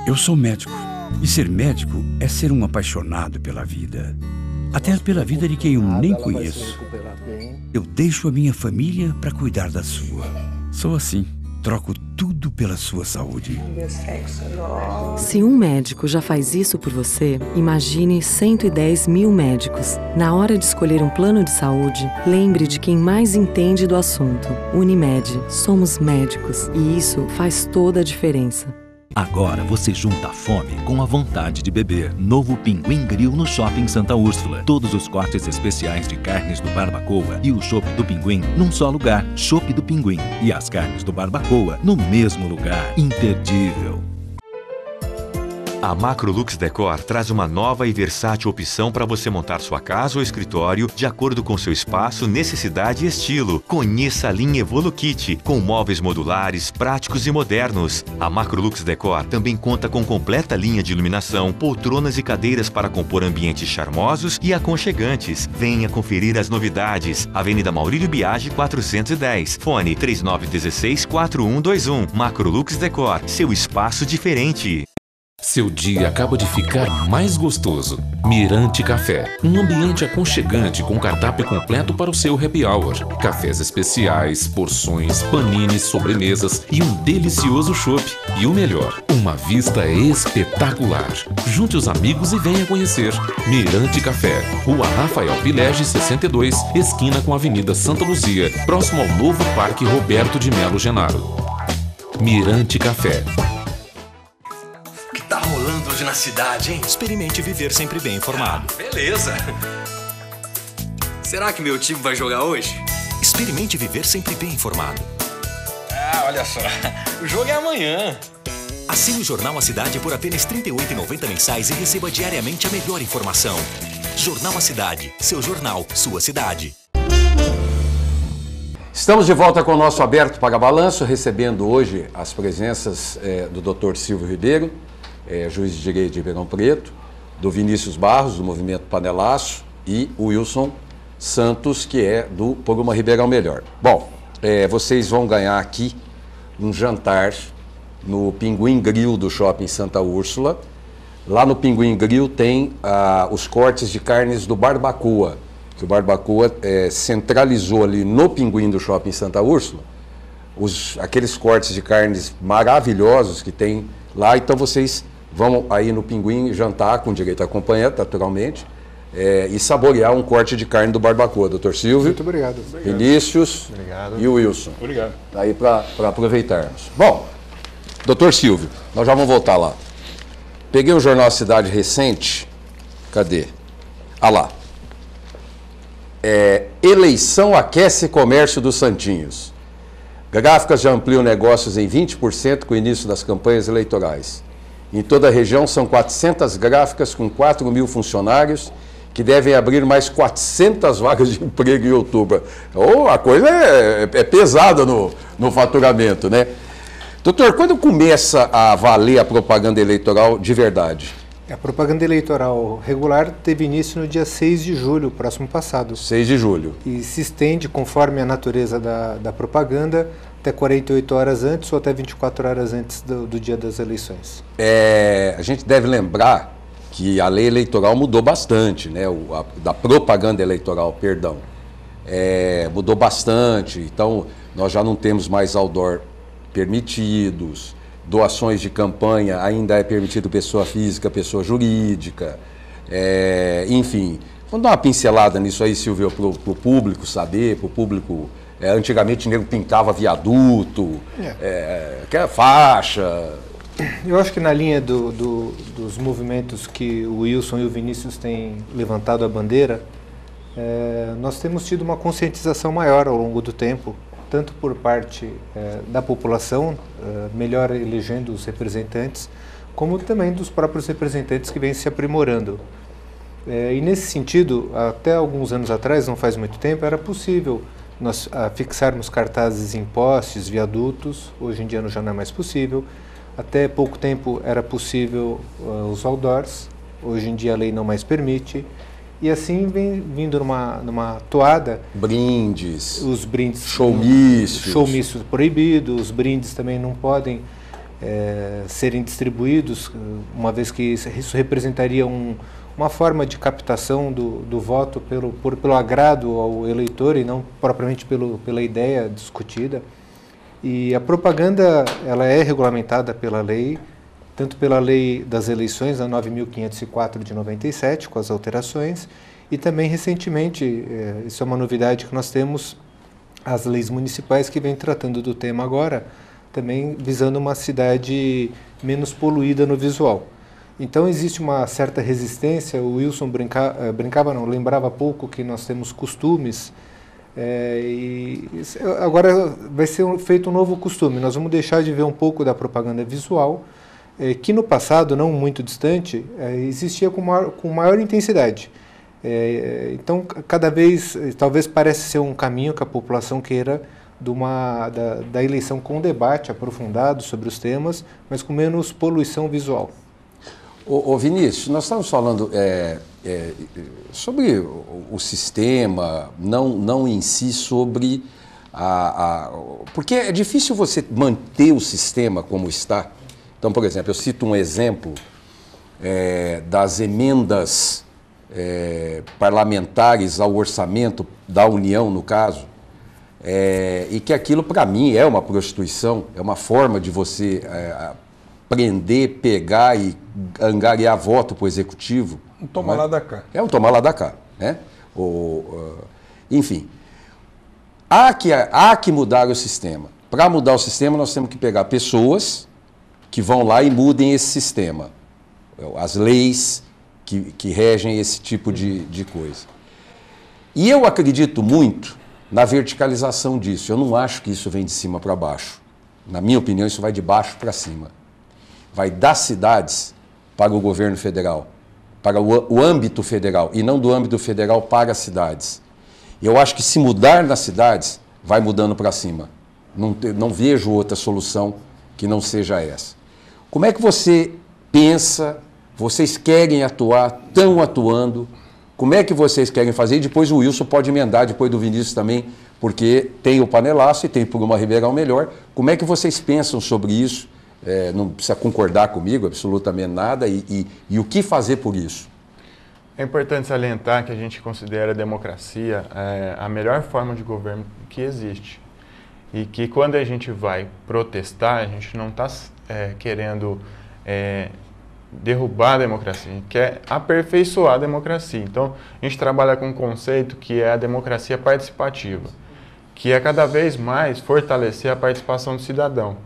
Eu sou médico. E ser médico é ser um apaixonado pela vida. Até pela vida de quem eu nem conheço. Eu deixo a minha família para cuidar da sua. Sou assim. Troco tudo pela sua saúde. Se um médico já faz isso por você, imagine 110 mil médicos. Na hora de escolher um plano de saúde, lembre de quem mais entende do assunto. Unimed, somos médicos e isso faz toda a diferença. Agora você junta a fome com a vontade de beber. Novo Pinguim Grill no Shopping Santa Úrsula. Todos os cortes especiais de carnes do Barbacoa e o chopp do Pinguim num só lugar. Chopp do Pinguim. E as carnes do Barbacoa no mesmo lugar. Imperdível. A Macrolux Decor traz uma nova e versátil opção para você montar sua casa ou escritório de acordo com seu espaço, necessidade e estilo. Conheça a linha EvoluKit, com móveis modulares, práticos e modernos. A Macrolux Decor também conta com completa linha de iluminação, poltronas e cadeiras para compor ambientes charmosos e aconchegantes. Venha conferir as novidades. Avenida Maurílio Biagi, 410. Fone 3916-4121. Macrolux Decor, seu espaço diferente. Seu dia acaba de ficar mais gostoso. Mirante Café, um ambiente aconchegante com cardápio completo para o seu happy hour. Cafés especiais, porções, panines, sobremesas e um delicioso chopp. E o melhor, uma vista espetacular. Junte os amigos e venha conhecer. Mirante Café, Rua Rafael Pilege 62, esquina com a Avenida Santa Luzia, próximo ao novo Parque Roberto de Melo Genaro. Mirante Café. Tá rolando hoje na cidade, hein? Experimente viver sempre bem informado. Beleza! Será que meu time vai jogar hoje? Experimente viver sempre bem informado. Olha só, o jogo é amanhã. Assine o Jornal A Cidade por apenas R$ 38,90 mensais e receba diariamente a melhor informação. Jornal A Cidade, seu jornal, sua cidade. Estamos de volta com o nosso Aberto para Balanço, recebendo hoje as presenças do Dr. Silvio Ribeiro, juiz de direito de Ribeirão Preto, do Vinícius Barros, do Movimento Panelaço, e o Wilson Santos, que é do Programa Ribeirão Melhor. Bom, vocês vão ganhar aqui um jantar no Pinguim Grill do Shopping Santa Úrsula. Lá no Pinguim Grill tem os cortes de carnes do Barbacoa, que o Barbacoa centralizou ali no Pinguim do Shopping Santa Úrsula, aqueles cortes de carnes maravilhosos que tem lá. Então vocês vão aí no Pinguim jantar com direito a acompanhante, naturalmente, e saborear um corte de carne do Barbacoa. Doutor Silvio. Muito obrigado. Vinícius. Obrigado. E o Wilson. Obrigado. Tá aí para aproveitarmos. Bom, doutor Silvio, nós já vamos voltar lá. Peguei o Jornal Cidade recente. Cadê? Ah lá. Eleição aquece comércio dos Santinhos. Gráficas já ampliam negócios em 20% com o início das campanhas eleitorais. Em toda a região são 400 gráficas com 4 mil funcionários que devem abrir mais 400 vagas de emprego em outubro. A coisa é pesada no faturamento, né? Doutor, quando começa a valer a propaganda eleitoral de verdade? A propaganda eleitoral regular teve início no dia 6 de julho, próximo passado. 6 de julho. E se estende, conforme a natureza da propaganda, até 48 horas antes ou até 24 horas antes do dia das eleições. A gente deve lembrar que a lei eleitoral mudou bastante, né? Da propaganda eleitoral, perdão. Mudou bastante, então nós já não temos mais outdoor permitidos, doações de campanha ainda é permitido pessoa física, pessoa jurídica, enfim. Vamos dar uma pincelada nisso aí, Silvio, para o público saber, para o público. Antigamente o nego pintava viaduto, que é faixa. Eu acho que na linha dos movimentos que o Wilson e o Vinícius têm levantado a bandeira, nós temos tido uma conscientização maior ao longo do tempo, tanto por parte da população, melhor elegendo os representantes, como também dos próprios representantes que vêm se aprimorando. E nesse sentido, até alguns anos atrás, não faz muito tempo, era possível nós fixarmos cartazes em postes, viadutos. Hoje em dia já não é mais possível. Até pouco tempo era possível os outdoors, hoje em dia a lei não mais permite. E assim vem vindo numa toada. Brindes. Os brindes. Showmícios. Showmícios proibidos, os brindes também não podem serem distribuídos, uma vez que isso representaria uma forma de captação do voto pelo agrado ao eleitor e não propriamente pela ideia discutida. E a propaganda, ela é regulamentada pela lei, tanto pela lei das eleições, a 9.504 de 97, com as alterações, e também recentemente, isso é uma novidade que nós temos, as leis municipais que vêm tratando do tema agora, também visando uma cidade menos poluída no visual. Então existe uma certa resistência, o Wilson lembrava pouco que nós temos costumes, e agora vai ser feito um novo costume, nós vamos deixar de ver um pouco da propaganda visual, que no passado, não muito distante, existia com maior intensidade. Então, cada vez, talvez parece ser um caminho que a população queira da eleição com debate aprofundado sobre os temas, mas com menos poluição visual. Ô Vinícius, nós estamos falando sobre o sistema, não em si sobre porque é difícil você manter o sistema como está. Então, por exemplo, eu cito um exemplo das emendas parlamentares ao orçamento da União, no caso, e que aquilo, para mim, é uma prostituição, é uma forma de você prender, pegar e angariar voto para o executivo. Um tomar lá da cá. É um tomar lá da cá, né? Enfim, há que mudar o sistema. Para mudar o sistema, nós temos que pegar pessoas que vão lá e mudem esse sistema, as leis que regem esse tipo de coisa. E eu acredito muito na verticalização disso. Eu não acho que isso vem de cima para baixo. Na minha opinião, isso vai de baixo para cima. Vai das cidades para o governo federal, para o âmbito federal, e não do âmbito federal para as cidades. Eu acho que se mudar nas cidades, vai mudando para cima. Não vejo outra solução que não seja essa. Como é que você pensa, vocês querem atuar, estão atuando, como é que vocês querem fazer? E depois o Wilson pode emendar, depois do Vinícius também, porque tem o panelaço e tem por uma Ribeirão Melhor. Como é que vocês pensam sobre isso? Não precisa concordar comigo, absolutamente nada, e o que fazer por isso? É importante salientar que a gente considera a democracia a melhor forma de governo que existe. E que quando a gente vai protestar, a gente não está querendo derrubar a democracia, a gente quer aperfeiçoar a democracia. Então, a gente trabalha com um conceito que é a democracia participativa, que é cada vez mais fortalecer a participação do cidadão.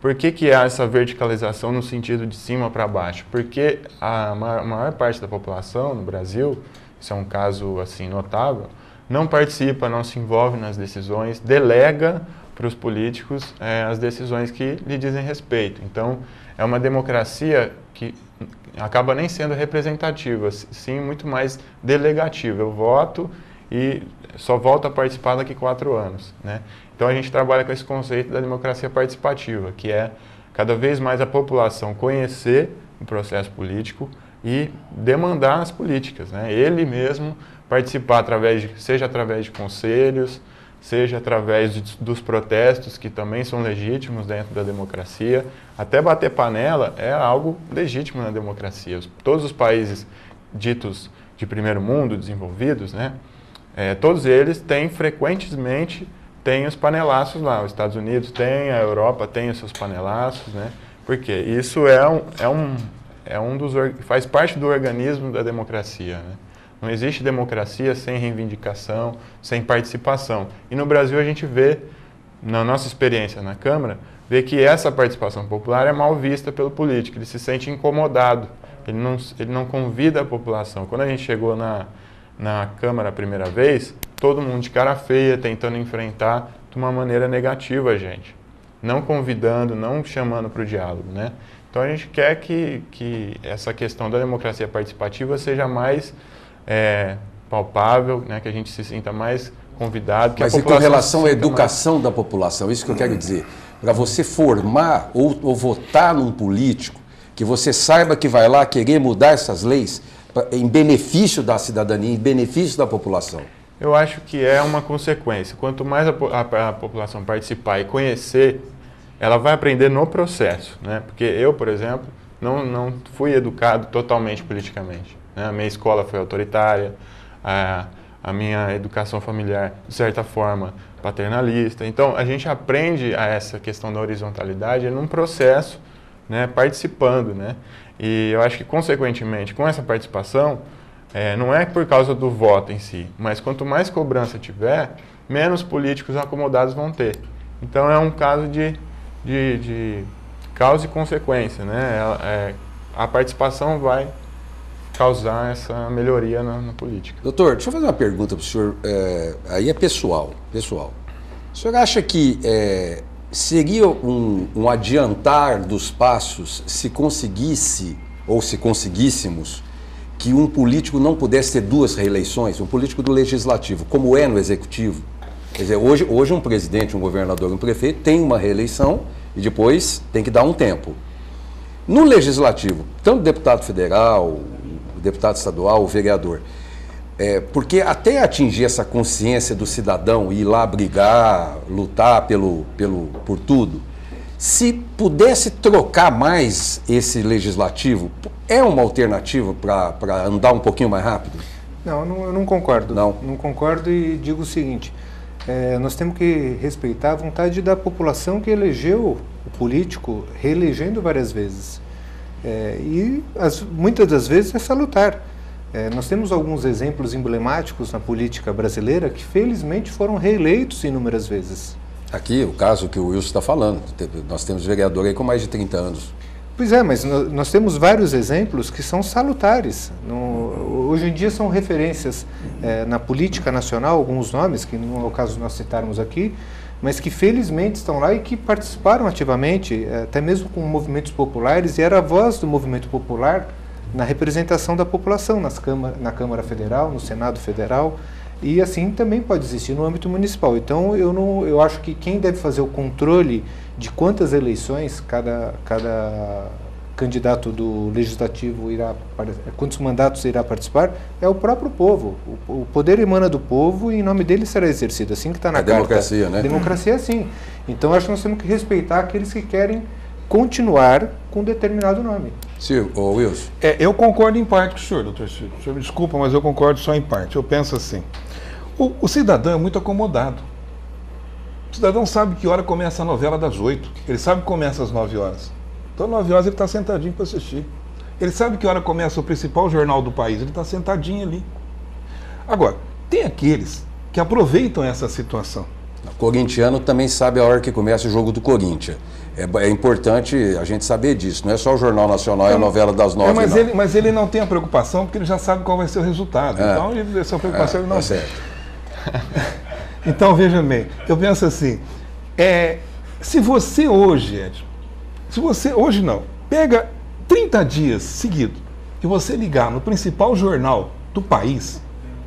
Por que há essa verticalização no sentido de cima para baixo? Porque a maior parte da população no Brasil, isso é um caso assim notável, não participa, não se envolve nas decisões, delega para os políticos as decisões que lhe dizem respeito. Então, é uma democracia que acaba nem sendo representativa, sim muito mais delegativa. Eu voto e só volto a participar daqui 4 anos, né? Então a gente trabalha com esse conceito da democracia participativa, que é cada vez mais a população conhecer o processo político e demandar as políticas, né? Ele mesmo participar seja através de conselhos, seja através dos protestos, que também são legítimos dentro da democracia. Até bater panela é algo legítimo na democracia. Todos os países ditos de primeiro mundo, desenvolvidos, né? Todos eles frequentemente têm os panelaços lá. Os Estados Unidos tem, a Europa tem os seus panelaços, né? Porque isso faz parte do organismo da democracia, né? Não existe democracia sem reivindicação, sem participação. E no Brasil a gente vê, na nossa experiência na Câmara, vê que essa participação popular é mal vista pelo político, ele se sente incomodado, ele não convida a população. Quando a gente chegou na Câmara a primeira vez, todo mundo de cara feia, tentando enfrentar de uma maneira negativa a gente, não convidando, não chamando para o diálogo, né? Então a gente quer que essa questão da democracia participativa seja mais palpável, né? Que a gente se sinta mais convidado. Que Mas a e com relação à educação da população, isso que eu quero dizer, para você formar ou votar num político, que você saiba que vai lá querer mudar essas leis em benefício da cidadania, em benefício da população. Eu acho que é uma consequência. Quanto mais a população participar e conhecer ela vai aprender no processo, né? Porque eu, por exemplo, não fui educado totalmente politicamente, né? A minha escola foi autoritária, a minha educação familiar, de certa forma, paternalista. Então, a gente aprende a essa questão da horizontalidade num processo, né, participando, né? E eu acho que, consequentemente, com essa participação, não é por causa do voto em si, mas quanto mais cobrança tiver, menos políticos acomodados vão ter. Então, é um caso de causa e consequência, né? A participação vai causar essa melhoria na política. Doutor, deixa eu fazer uma pergunta para o senhor, aí é pessoal. O senhor acha que seria um adiantar dos passos se conseguisse, ou se conseguíssemos, que um político não pudesse ter duas reeleições, um político do legislativo, como é no executivo? Quer dizer, hoje um presidente, um governador, um prefeito tem uma reeleição e depois tem que dar um tempo. No legislativo, tanto o deputado federal, o deputado estadual, o vereador, porque até atingir essa consciência do cidadão e ir lá brigar, lutar por tudo, se pudesse trocar mais esse legislativo, é uma alternativa para andar um pouquinho mais rápido? Não, eu não concordo. Não concordo e digo o seguinte, nós temos que respeitar a vontade da população que elegeu o político, reelegendo várias vezes. Muitas das vezes é salutar. Nós temos alguns exemplos emblemáticos na política brasileira que felizmente foram reeleitos inúmeras vezes. Aqui, o caso que o Wilson está falando, nós temos vereador aí com mais de 30 anos. Pois é, mas nós temos vários exemplos que são salutares. Hoje em dia são referências na política nacional, alguns nomes, que não é o caso de nós citarmos aqui, mas que felizmente estão lá e que participaram ativamente, até mesmo com movimentos populares, e era a voz do movimento popular na representação da população, na Câmara Federal, no Senado Federal, e assim também pode existir no âmbito municipal. Então eu acho que quem deve fazer o controle de quantas eleições cada candidato do legislativo quantos mandatos irá participar, é o próprio povo. O poder emana do povo e em nome dele será exercido, assim que está na carta. Democracia, né? Democracia é assim. Então acho que nós temos que respeitar aqueles que querem continuar com determinado nome. Sim, Wilson. Eu concordo em parte com o senhor, doutor Silvio. O senhor me desculpa, mas eu concordo só em parte. Eu penso assim, o cidadão é muito acomodado. O cidadão sabe que hora começa a novela das 8, ele sabe que começa às 9 horas. Então, 9 horas ele está sentadinho para assistir. Ele sabe que hora começa o principal jornal do país, ele está sentadinho ali. Agora, tem aqueles que aproveitam essa situação. O corintiano também sabe a hora que começa o jogo do Corinthians. É importante a gente saber disso, não é só o Jornal Nacional e a novela das 9. Mas ele não tem a preocupação porque ele já sabe qual vai ser o resultado. Então, essa preocupação ele não tem. Certo. Então, veja bem, eu penso assim, se você hoje, pega 30 dias seguidos e você ligar no principal jornal do país,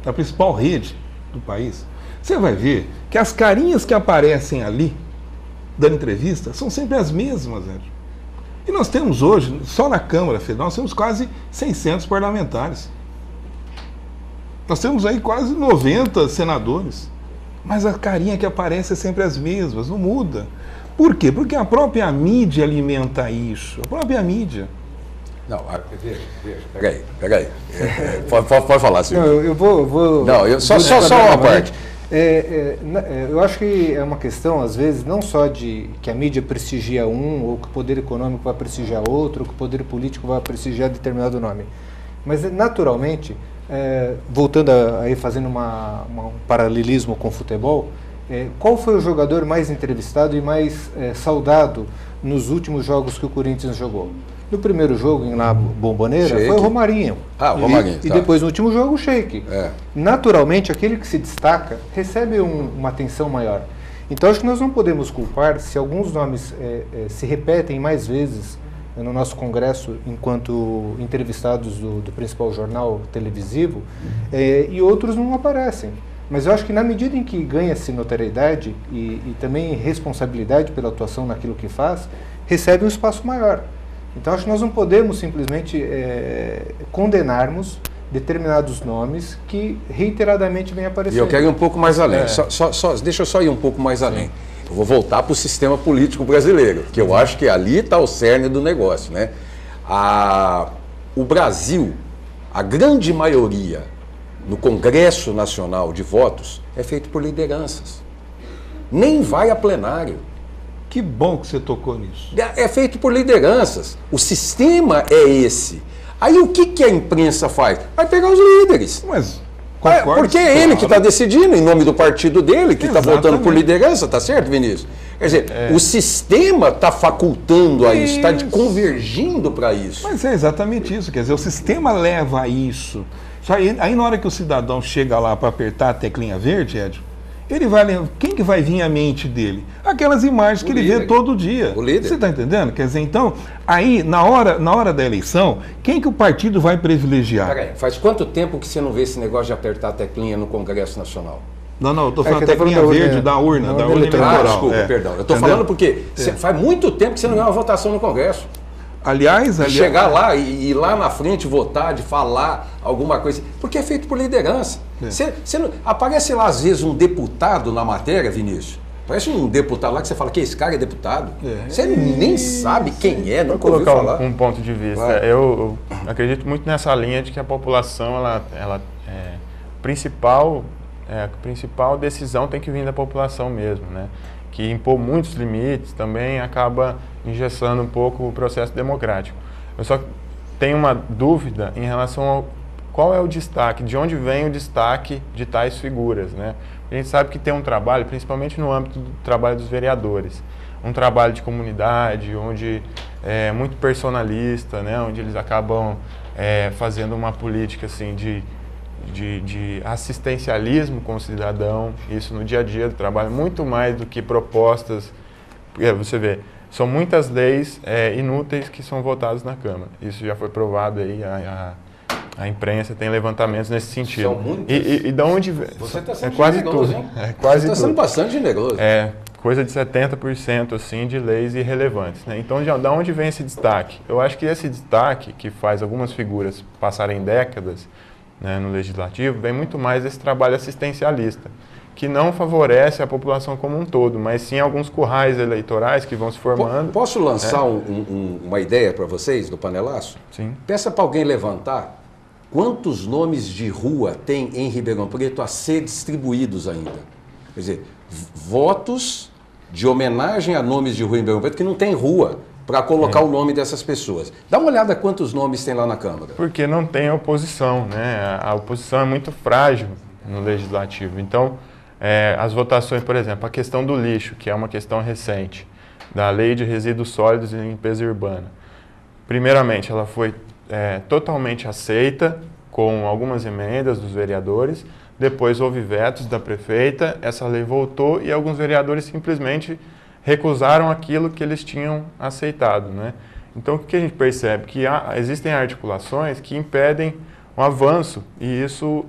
na principal rede do país, você vai ver que as carinhas que aparecem ali, dando entrevista, são sempre as mesmas, Edson. E nós temos hoje, só na Câmara Federal, nós temos quase 600 parlamentares. Nós temos aí quase 90 senadores. Mas a carinha que aparece é sempre as mesmas, não muda. Por quê? Porque a própria mídia alimenta isso. A própria mídia. Não, veja, peraí. Pode falar, Silvio. Não, eu vou... Não, só uma parte. Eu acho que é uma questão, às vezes, não só de que a mídia prestigia um, ou que o poder econômico vai prestigiar outro, ou que o poder político vai prestigiar determinado nome. Mas, naturalmente, voltando aí, fazendo um paralelismo com o futebol, qual foi o jogador mais entrevistado e mais saudado nos últimos jogos que o Corinthians jogou? No primeiro jogo, em La Bombonera, foi o Romarinho. O Romarinho. E depois, no último jogo, o Sheik. Naturalmente, aquele que se destaca recebe uma atenção maior. Então, acho que nós não podemos culpar se alguns nomes se repetem mais vezes no nosso congresso enquanto entrevistados do principal jornal televisivo e outros não aparecem. Mas eu acho que na medida em que ganha-se notoriedade e também responsabilidade pela atuação naquilo que faz, recebe um espaço maior. Então, acho que nós não podemos simplesmente condenarmos determinados nomes que reiteradamente vêm aparecendo. E eu quero ir um pouco mais além. Deixa eu só ir um pouco mais além. eu vou voltar para o sistema político brasileiro, que eu acho que ali está o cerne do negócio, né? O Brasil, a grande maioria no Congresso Nacional de votos é feito por lideranças. Nem vai a plenário. Que bom que você tocou nisso. É feito por lideranças. O sistema é esse. Aí o que a imprensa faz? Vai pegar os líderes. Mas porque é ele que está decidindo, em nome do partido dele, que está votando por liderança, tá certo, Vinícius? Quer dizer, o sistema está facultando a isso, está convergindo para isso. Mas é exatamente isso, quer dizer, o sistema leva a isso. Aí na hora que o cidadão chega lá para apertar a teclinha verde, Edson, ele vai lembrar, quem que vai vir à mente dele? Aquelas imagens que ele vê todo dia. O líder. Você está entendendo? Quer dizer, então, aí, na hora da eleição, quem que o partido vai privilegiar? Peraí, faz quanto tempo que você não vê esse negócio de apertar a teclinha no Congresso Nacional? Não, eu estou falando teclinha verde da urna eleitoral. Desculpa, perdão. Eu estou falando porque faz muito tempo que você não vê uma votação no Congresso. Aliás, chegar lá e ir lá na frente votar, de falar alguma coisa, porque é feito por liderança. Aparece lá às vezes um deputado na matéria, Vinícius. Parece um deputado lá que você fala que esse cara é deputado. Você nem sabe quem é, nunca ouviu falar. Um ponto de vista. Claro. Eu acredito muito nessa linha de que a população, a principal decisão tem que vir da população mesmo, né? Que impor muitos limites também acaba engessando um pouco o processo democrático. Eu só tenho uma dúvida em relação ao qual é o destaque, de onde vem o destaque de tais figuras, né? A gente sabe que tem um trabalho, principalmente no âmbito do trabalho dos vereadores, um trabalho de comunidade, onde é muito personalista, né? Onde eles acabam fazendo uma política assim, de assistencialismo com o cidadão, isso no dia a dia do trabalho, muito mais do que propostas. Você vê, são muitas leis inúteis que são votadas na Câmara. Isso já foi provado aí, a imprensa tem levantamentos nesse sentido. São muitas? E de onde... Você está sendo quase generoso, tudo. Hein? Quase você está sendo bastante generoso. Coisa de 70% assim, de leis irrelevantes, né? Então, de onde vem esse destaque? Eu acho que esse destaque, que faz algumas figuras passarem décadas, né, no Legislativo, vem muito mais desse trabalho assistencialista, que não favorece a população como um todo, mas sim alguns currais eleitorais que vão se formando. Posso lançar uma ideia para vocês do panelaço? Sim. Peça para alguém levantar quantos nomes de rua tem em Ribeirão Preto a ser distribuídos ainda. Quer dizer, votos de homenagem a nomes de rua em Ribeirão Preto que não tem rua para colocar o nome dessas pessoas. Dá uma olhada quantos nomes tem lá na Câmara. Porque não tem oposição, né? A oposição é muito frágil no Legislativo. Então, as votações, por exemplo, a questão do lixo, que é uma questão recente, da Lei de Resíduos Sólidos e Limpeza Urbana. Primeiramente, ela foi totalmente aceita, com algumas emendas dos vereadores. Depois houve vetos da prefeita, essa lei voltou e alguns vereadores simplesmente recusaram aquilo que eles tinham aceitado, né? Então, o que a gente percebe? Que existem articulações que impedem o avanço, e isso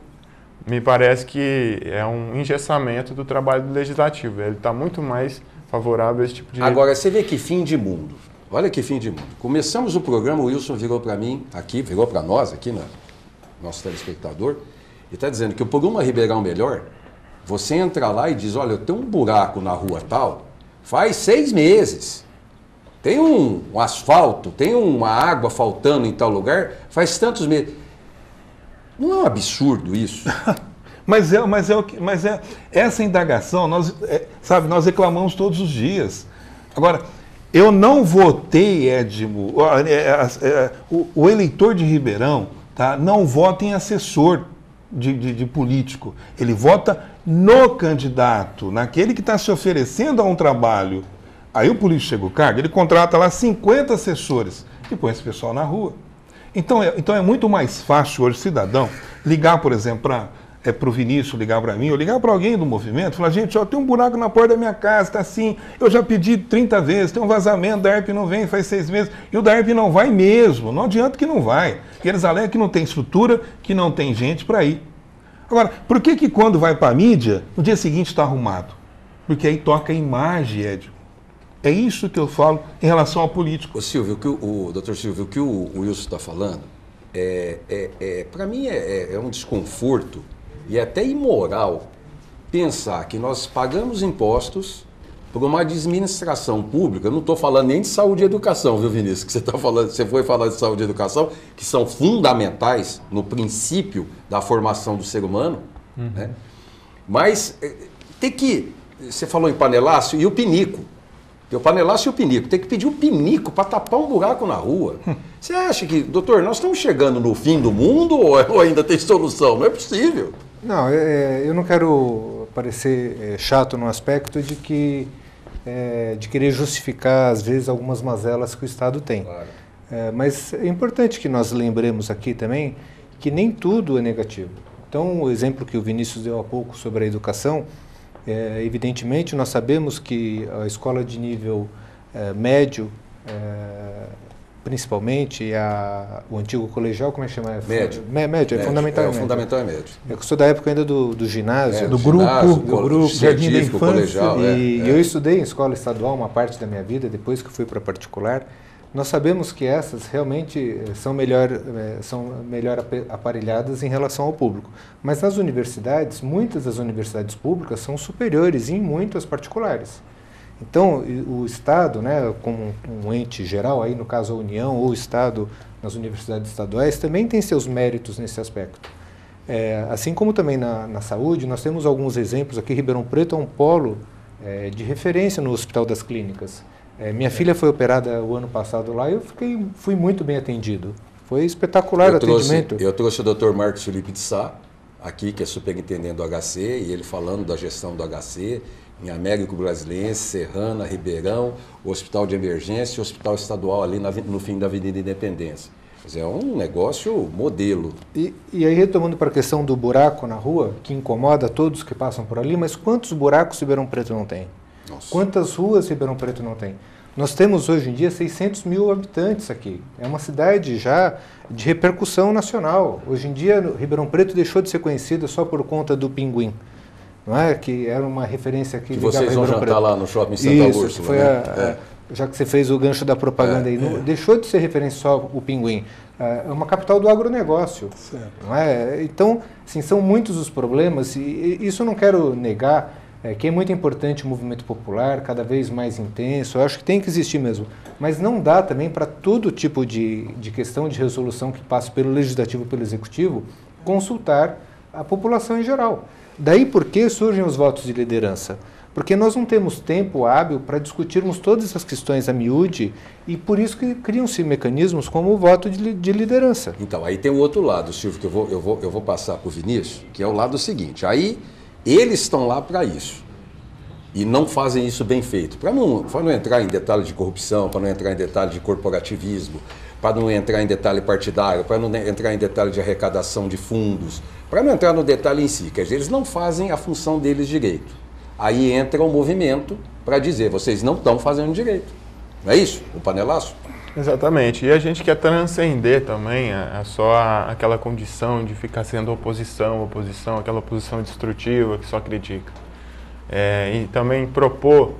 me parece que é um engessamento do trabalho do Legislativo. Ele está muito mais favorável a esse tipo de... Agora, você vê que fim de mundo. Olha que fim de mundo. Começamos o programa, o Wilson virou para mim, virou para nós, aqui, nosso telespectador, e está dizendo que por uma Ribeirão melhor, você entra lá e diz, olha, eu tenho um buraco na rua tal, faz 6 meses. Tem um asfalto, tem uma água faltando em tal lugar, faz tantos meses. Não é um absurdo isso? mas essa indagação, nós reclamamos todos os dias. Agora, eu não votei, Edmo, o eleitor de Ribeirão, tá, não vota em assessor de político. Ele vota no candidato, naquele que está se oferecendo a um trabalho. Aí o político chega o cargo, ele contrata lá 50 assessores e põe esse pessoal na rua. Então é muito mais fácil hoje o cidadão ligar, por exemplo, para o Vinícius, ligar para mim, ou ligar para alguém do movimento, falar, gente, ó, tem um buraco na porta da minha casa, está assim, eu já pedi 30 vezes, tem um vazamento, da DAERP não vem, faz 6 meses, e o DAERP não vai mesmo, não adianta que não vai. E eles alegam que não tem estrutura, que não tem gente para ir. Agora, por que quando vai para a mídia, no dia seguinte está arrumado? Porque aí toca a imagem, Edson. É isso que eu falo em relação ao político. Silvio, doutor Silvio, o que o Wilson está falando, para mim é um desconforto e até imoral pensar que nós pagamos impostos por uma administração pública. Eu não estou falando nem de saúde e educação, viu, Vinícius? Que você foi falar de saúde e educação, que são fundamentais no princípio da formação do ser humano, né? Mas tem que... Você falou em panelaço e o pinico. Tem o panelaço e o pinico. Tem que pedir o pinico para tapar um buraco na rua. Você acha que, doutor, nós estamos chegando no fim do mundo ou ainda tem solução? Não é possível. Não, eu não quero parecer chato no aspecto de querer justificar, às vezes, algumas mazelas que o Estado tem. Claro. Mas é importante que nós lembremos aqui também que nem tudo é negativo. Então, o exemplo que o Vinícius deu há pouco sobre a educação, evidentemente, nós sabemos que a escola de nível médio, principalmente o antigo colegial, como é que chama? Médio. Médio, é fundamental. O fundamental é médio. Eu sou da época ainda do ginásio, do grupo, jardim da infância. Colegial, eu estudei em escola estadual uma parte da minha vida, depois que fui para particular. Nós sabemos que essas realmente são melhor aparelhadas em relação ao público. Mas nas universidades, muitas das universidades públicas são superiores em muito às particulares. Então, o Estado, né, como um ente geral, aí no caso a União ou o Estado nas universidades estaduais, também tem seus méritos nesse aspecto. Assim como também na saúde, nós temos alguns exemplos aqui. Ribeirão Preto é um polo de referência no Hospital das Clínicas. Minha filha foi operada o ano passado lá e eu fui muito bem atendido. Foi espetacular o atendimento. Eu trouxe o Dr. Marcos Felipe de Sá, aqui, que é superintendente do HC, e ele falando da gestão do HC, em Américo Brasilense, Serrana, Ribeirão, o Hospital de Emergência e o Hospital Estadual ali no fim da Avenida Independência. Quer dizer, é um negócio modelo. E aí, retomando para a questão do buraco na rua, que incomoda todos que passam por ali, mas quantos buracos Ribeirão Preto não tem? Nossa. Quantas ruas Ribeirão Preto não tem? Nós temos hoje em dia 600 mil habitantes aqui. É uma cidade já de repercussão nacional. Hoje em dia, Ribeirão Preto deixou de ser conhecida só por conta do Pinguim. Não é? Que era uma referência que vocês vão jantar lá no shopping Santa Úrsula. Foi já que você fez o gancho da propaganda aí. Deixou de ser referência só o Pinguim. É uma capital do agronegócio. Não é? Então, assim, são muitos os problemas e isso eu não quero negar. Que é muito importante o movimento popular, cada vez mais intenso, eu acho que tem que existir mesmo. Mas não dá também para todo tipo de questão de resolução que passa pelo Legislativo e pelo Executivo, consultar a população em geral. Daí por que surgem os votos de liderança? Porque nós não temos tempo hábil para discutirmos todas essas questões a miúde e por isso que criam-se mecanismos como o voto de liderança. Então, aí tem o outro lado, Silvio, que eu vou passar para o Vinícius, que é o lado seguinte. Aí eles estão lá para isso e não fazem isso bem feito. Para não entrar em detalhe de corrupção, para não entrar em detalhe de corporativismo, para não entrar em detalhe partidário, para não entrar em detalhe de arrecadação de fundos, para não entrar no detalhe em si, quer dizer, eles não fazem a função deles direito. Aí entra o movimento para dizer, vocês não estão fazendo direito. Não é isso? O panelaço? Exatamente. E a gente quer transcender também só aquela condição de ficar sendo oposição, aquela oposição destrutiva que só critica. E também propor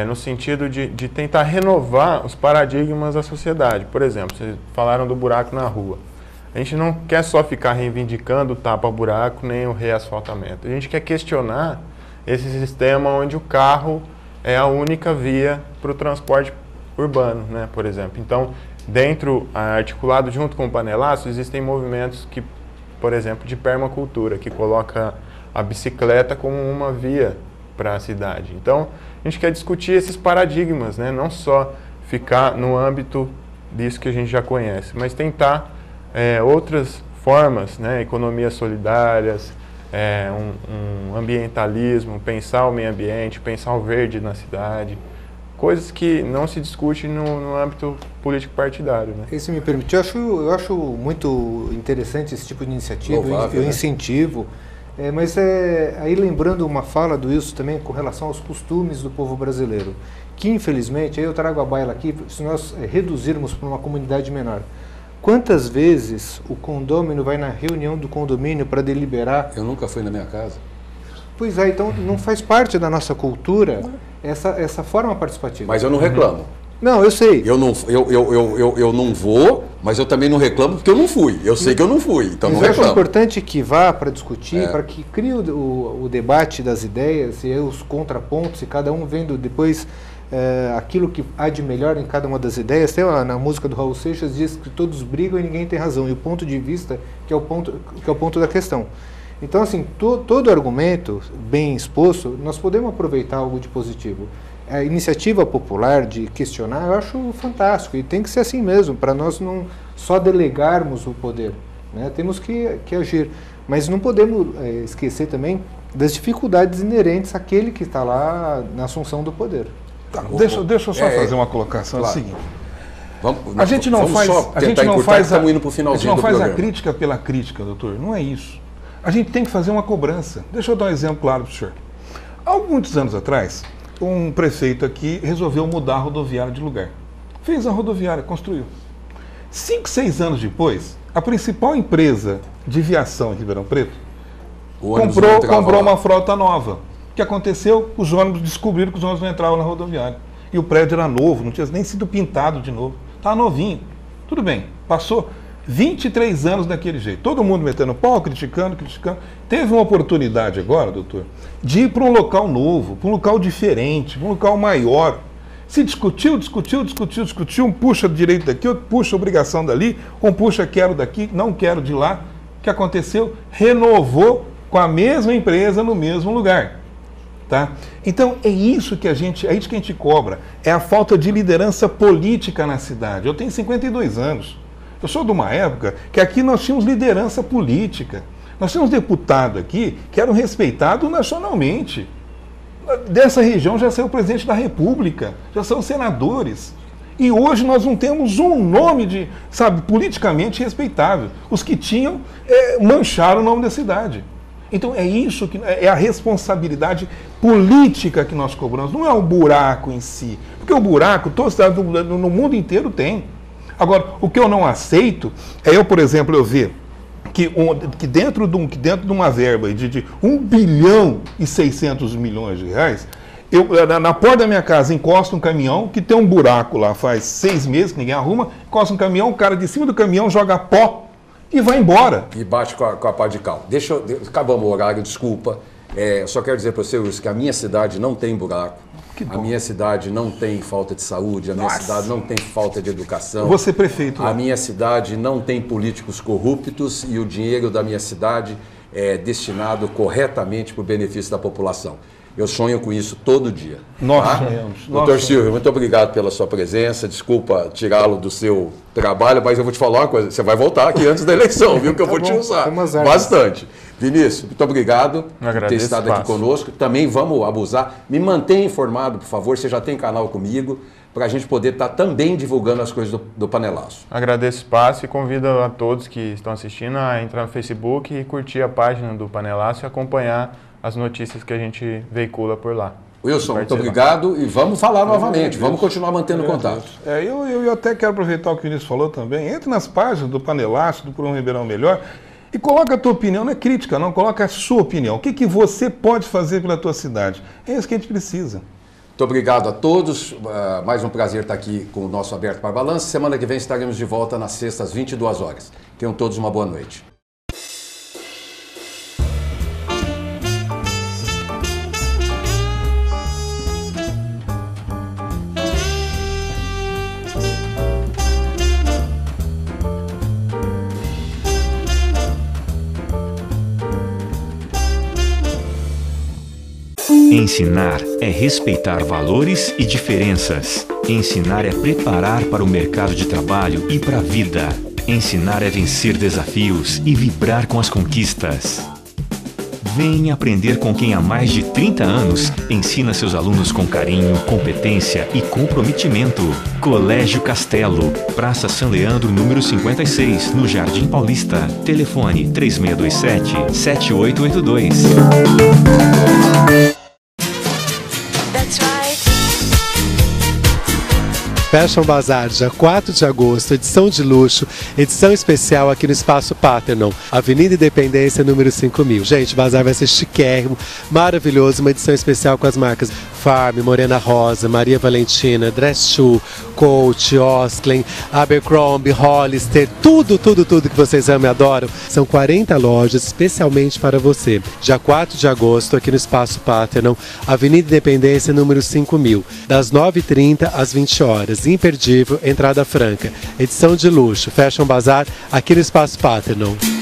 no sentido de tentar renovar os paradigmas da sociedade. Por exemplo, vocês falaram do buraco na rua. A gente não quer só ficar reivindicando o tapa-buraco nem o reasfaltamento. A gente quer questionar esse sistema onde o carro é a única via para o transporte urbano, né, por exemplo. Então, articulado junto com o panelaço, existem movimentos que, por exemplo, de permacultura, que coloca a bicicleta como uma via para a cidade. Então, a gente quer discutir esses paradigmas, né, não só ficar no âmbito disso que a gente já conhece, mas tentar outras formas, né, economias solidárias, um ambientalismo, pensar o meio ambiente, pensar o verde na cidade. Coisas que não se discute no âmbito político-partidário. Né? E se me permitir, eu acho muito interessante esse tipo de iniciativa, louvável, eu incentivo, mas aí lembrando uma fala do Wilson também com relação aos costumes do povo brasileiro, que infelizmente, aí eu trago a baila aqui, se nós reduzirmos para uma comunidade menor, quantas vezes o condômino vai na reunião do condomínio para deliberar? Eu nunca fui na minha casa. Pois é, então não faz parte da nossa cultura essa forma participativa. Mas eu não reclamo. Não, eu sei. Eu não vou, mas eu também não reclamo porque eu não fui. Eu sei que eu não fui, então mas não reclamo. É importante que vá para discutir, para que crie o debate das ideias e os contrapontos, e cada um vendo depois aquilo que há de melhor em cada uma das ideias. Tem na música do Raul Seixas, diz que todos brigam e ninguém tem razão, e o ponto de vista que é o ponto da questão. Então, assim, todo argumento bem exposto, nós podemos aproveitar algo de positivo. A iniciativa popular de questionar, eu acho fantástico, e tem que ser assim mesmo, para nós não só delegarmos o poder, né? Temos que agir, mas não podemos esquecer também das dificuldades inerentes àquele que está lá na assunção do poder. Tá, deixa eu só fazer uma colocação, claro. É o seguinte, a gente não faz a crítica pela crítica, doutor, não é isso. A gente tem que fazer uma cobrança. Deixa eu dar um exemplo claro para o senhor. Há muitos anos atrás, um prefeito aqui resolveu mudar a rodoviária de lugar. Fez a rodoviária, construiu. 5, 6 anos depois, a principal empresa de viação em Ribeirão Preto comprou uma frota nova. O que aconteceu? Os ônibus descobriram que os ônibus não entravam na rodoviária. E o prédio era novo, não tinha nem sido pintado de novo. Estava novinho. Tudo bem, passou 23 anos daquele jeito. Todo mundo metendo pau, criticando. Teve uma oportunidade agora, doutor, de ir para um local novo, para um local diferente, para um local maior. Se discutiu, um puxa direito daqui, outro puxa obrigação dali, um puxa quero daqui, não quero de lá. O que aconteceu? Renovou com a mesma empresa no mesmo lugar. Tá? Então é isso que a gente cobra, é a falta de liderança política na cidade. Eu tenho 52 anos. Eu sou de uma época que aqui nós tínhamos liderança política. Nós tínhamos deputados aqui que eram respeitados nacionalmente. Dessa região já saiu o presidente da República, já são senadores. E hoje nós não temos um nome politicamente respeitável. Os que tinham mancharam o nome da cidade. Então é isso que é a responsabilidade política que nós cobramos. Não é o buraco em si. Porque o buraco, toda cidade no mundo inteiro tem. Agora, o que eu não aceito é por exemplo, eu ver que dentro de uma verba de 1 bilhão e 600 milhões de reais, na porta da minha casa encosta um caminhão que tem um buraco lá, faz 6 meses que ninguém arruma, encosta um caminhão, o cara de cima do caminhão joga pó e vai embora. E bate com a pá de cal. Acabamos o horário, desculpa. Só quero dizer para você, Wilson, que a minha cidade não tem buraco. A minha cidade não tem falta de saúde, a minha cidade não tem falta de educação. Você prefeito. A minha cidade não tem políticos corruptos e o dinheiro da minha cidade é destinado corretamente para o benefício da população. Eu sonho com isso todo dia. Nós sonhamos. Doutor Silvio, muito obrigado pela sua presença. Desculpa tirá-lo do seu trabalho, mas eu vou te falar uma coisa. Você vai voltar aqui antes da eleição, viu? Que eu vou te usar bastante. Vinícius, muito obrigado por ter estado aqui conosco. Também vamos abusar. Me mantenha informado, por favor. Você já tem canal comigo, para a gente poder estar também divulgando as coisas do Panelaço. Agradeço o espaço e convido a todos que estão assistindo a entrar no Facebook e curtir a página do Panelaço e acompanhar as notícias que a gente veicula por lá. Wilson, muito obrigado e vamos falar novamente, vamos continuar mantendo contato. Eu até quero aproveitar o que o Vinícius falou também. Entre nas páginas do Panelaço, do Por um Ribeirão Melhor, e coloca a tua opinião, não é crítica não, coloca a sua opinião. O que você pode fazer pela tua cidade? É isso que a gente precisa. Muito obrigado a todos, mais um prazer estar aqui com o nosso Aberto para Balanço. Semana que vem estaremos de volta nas sextas, 22 horas. Tenham todos uma boa noite. Ensinar é respeitar valores e diferenças. Ensinar é preparar para o mercado de trabalho e para a vida. Ensinar é vencer desafios e vibrar com as conquistas. Vem aprender com quem há mais de 30 anos ensina seus alunos com carinho, competência e comprometimento. Colégio Castelo, Praça São Leandro, número 56, no Jardim Paulista. Telefone 3627-7882. Fashion Bazar, dia 4 de agosto, edição de luxo, edição especial aqui no Espaço Parthenon, Avenida Independência, número 5000. Gente, o bazar vai ser chiquérrimo, maravilhoso, uma edição especial com as marcas Farm, Morena Rosa, Maria Valentina, Dress Shoe, Coach, Osklen, Abercrombie, Hollister, tudo que vocês amam e adoram. São 40 lojas especialmente para você. Dia 4 de agosto, aqui no Espaço Parthenon, Avenida Independência, número 5000, das 9h30 às 20 horas. Imperdível, entrada franca. Edição de luxo, Fashion Bazar, aqui no Espaço Parthenon.